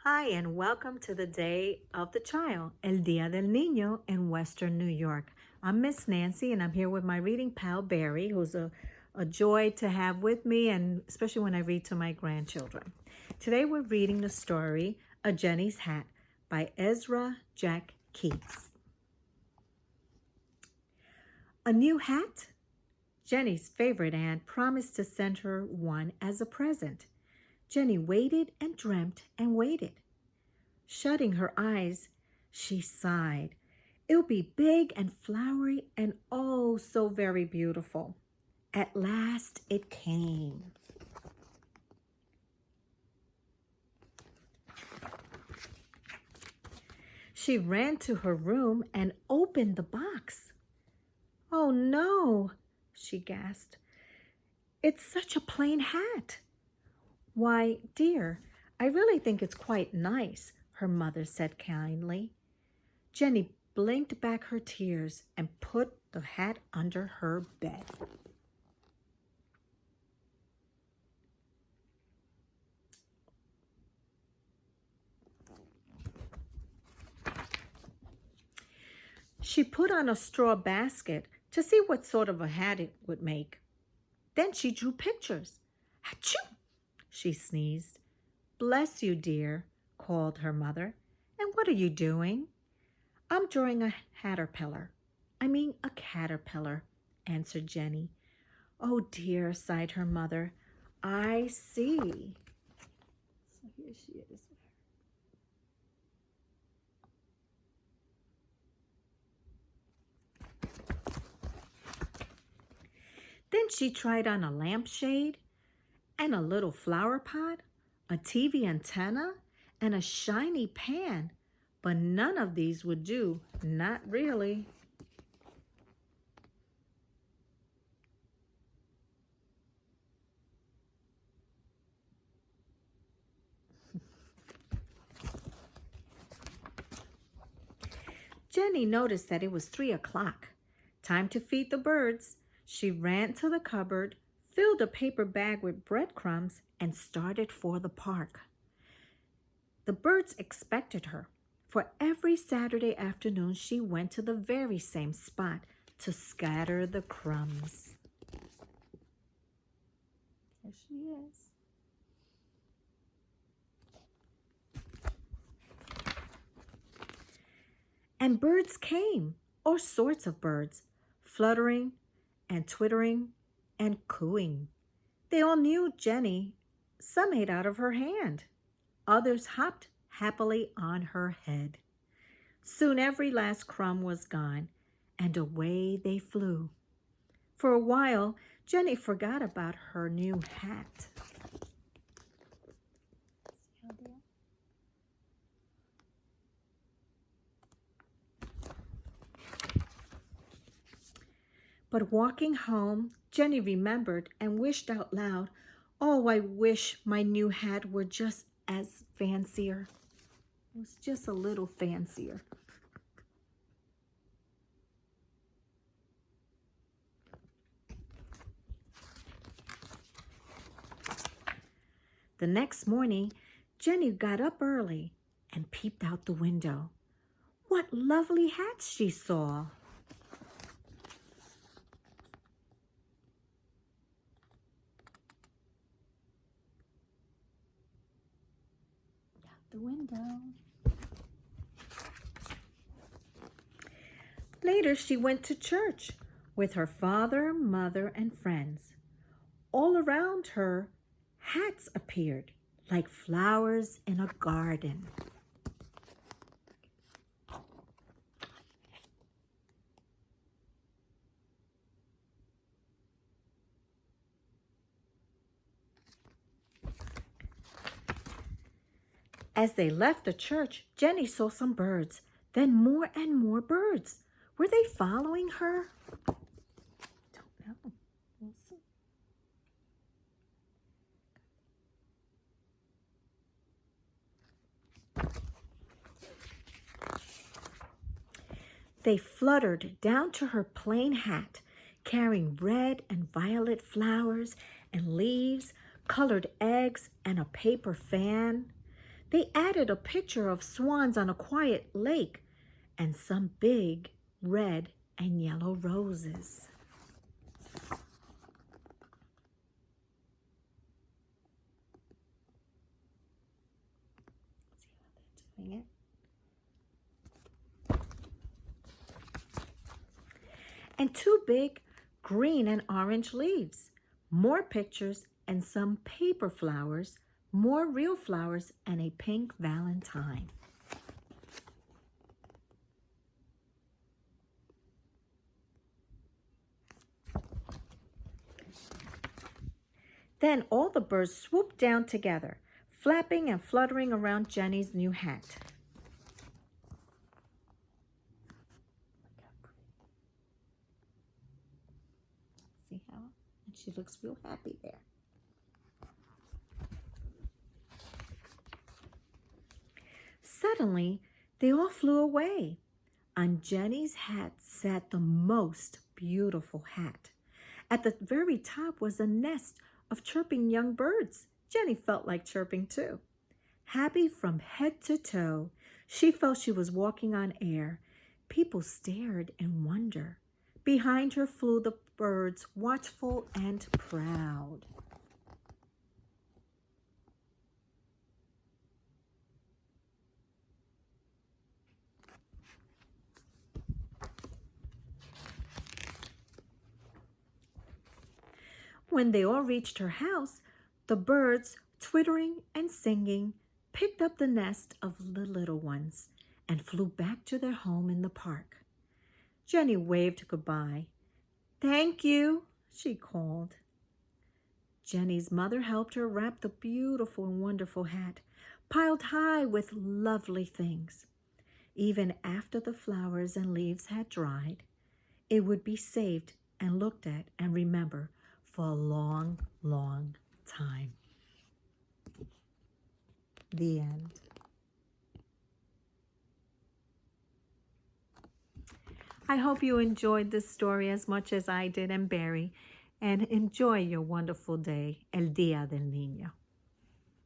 Hi, and welcome to the Day of the Child, El Día del Niño in Western New York. I'm Miss Nancy, and I'm here with my reading pal, Barry, who's a joy to have with me, and especially when I read to my grandchildren. Today we're reading the story, A Jennie's Hat by Ezra Jack Keats. A new hat? Jennie's favorite aunt promised to send her one as a present. Jennie waited and dreamt and waited. Shutting her eyes, she sighed. It'll be big and flowery and oh, so very beautiful. At last it came. She ran to her room and opened the box. Oh no, she gasped. It's such a plain hat. Why, dear, I really think it's quite nice, her mother said kindly. Jennie blinked back her tears and put the hat under her bed. She put on a straw basket to see what sort of a hat it would make. Then she drew pictures. Achoo! She sneezed. Bless you, dear, called her mother. And what are you doing? I'm drawing a caterpillar, answered Jennie. Oh dear, sighed her mother. I see. So here she is. Then she tried on a lampshade and a little flower pot, a TV antenna, and a shiny pan, but none of these would do, not really. Jennie noticed that it was 3 o'clock. Time to feed the birds. She ran to the cupboard, filled a paper bag with breadcrumbs, and started for the park. The birds expected her, for every Saturday afternoon she went to the very same spot to scatter the crumbs. There she is. And birds came, all sorts of birds, fluttering and twittering and cooing. They all knew Jennie. Some ate out of her hand. Others hopped happily on her head. Soon every last crumb was gone, and away they flew. For a while, Jennie forgot about her new hat. But walking home, Jennie remembered and wished out loud, oh, I wish my new hat were just as fancier. It was just a little fancier. The next morning, Jennie got up early and peeped out the window. What lovely hats she saw! The window. Later, she went to church with her father, mother, and friends. All around her, hats appeared like flowers in a garden. As they left the church, Jennie saw some birds, then more and more birds. Were they following her? Don't know. We'll see. They fluttered down to her plain hat, carrying red and violet flowers and leaves, colored eggs, and a paper fan. They added a picture of swans on a quiet lake and some big red and yellow roses. See how they're doing it? And two big green and orange leaves, more pictures and some paper flowers, more real flowers, and a pink valentine. Then all the birds swooped down together, flapping and fluttering around Jennie's new hat. See how? And she looks real happy there. Suddenly, they all flew away. On Jennie's hat sat the most beautiful hat. At the very top was a nest of chirping young birds. Jennie felt like chirping too. Happy from head to toe, she felt she was walking on air. People stared in wonder. Behind her flew the birds, watchful and proud. When they all reached her house, the birds, twittering and singing, picked up the nest of the little ones and flew back to their home in the park. Jennie waved goodbye. "Thank you," she called. Jennie's mother helped her wrap the beautiful and wonderful hat, piled high with lovely things. Even after the flowers and leaves had dried, it would be saved and looked at and remembered for a long, long time. The end. I hope you enjoyed this story as much as I did and Barry, and enjoy your wonderful day, el Día del Niño.